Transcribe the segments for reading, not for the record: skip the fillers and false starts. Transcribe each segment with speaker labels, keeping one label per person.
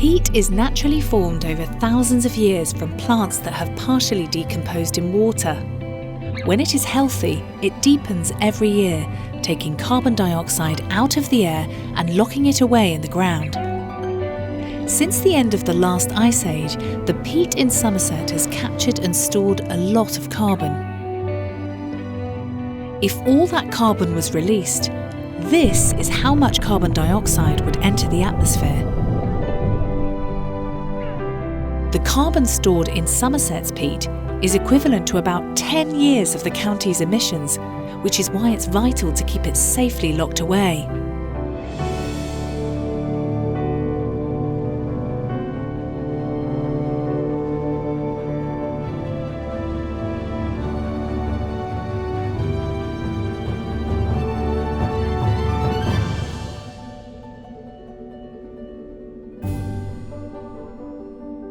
Speaker 1: Peat is naturally formed over thousands of years from plants that have partially decomposed in water. When it is healthy, it deepens every year, taking carbon dioxide out of the air and locking it away in the ground. Since the end of the last ice age, the peat in Somerset has captured and stored a lot of carbon. If all that carbon was released, this is how much carbon dioxide would enter the atmosphere. The carbon stored in Somerset's peat is equivalent to about 10 years of the county's emissions, which is why it's vital to keep it safely locked away.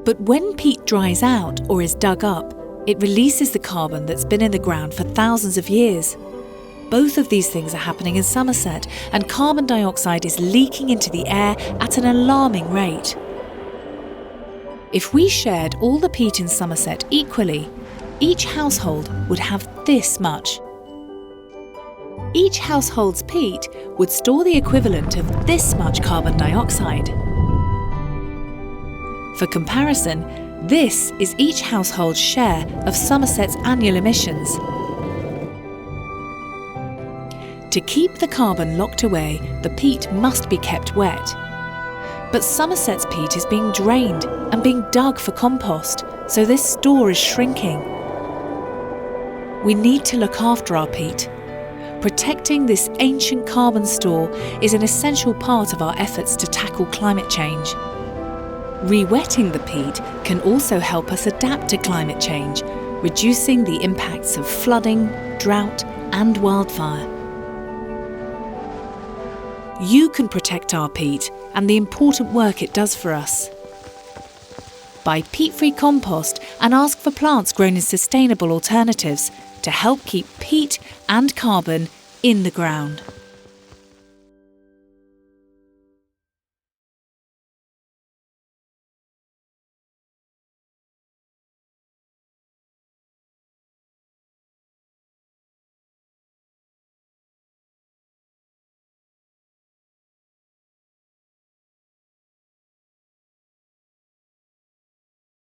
Speaker 1: But when peat dries out or is dug up, it releases the carbon that's been in the ground for thousands of years. Both of these things are happening in Somerset, and carbon dioxide is leaking into the air at an alarming rate. If we shared all the peat in Somerset equally, each household would have this much. Each household's peat would store the equivalent of this much carbon dioxide. For comparison, this is each household's share of Somerset's annual emissions. To keep the carbon locked away, the peat must be kept wet. But Somerset's peat is being drained and being dug for compost, so this store is shrinking. We need to look after our peat. Protecting this ancient carbon store is an essential part of our efforts to tackle climate change. Re-wetting the peat can also help us adapt to climate change, reducing the impacts of flooding, drought and wildfire. You can protect our peat and the important work it does for us. Buy peat-free compost and ask for plants grown in sustainable alternatives to help keep peat and carbon in the ground.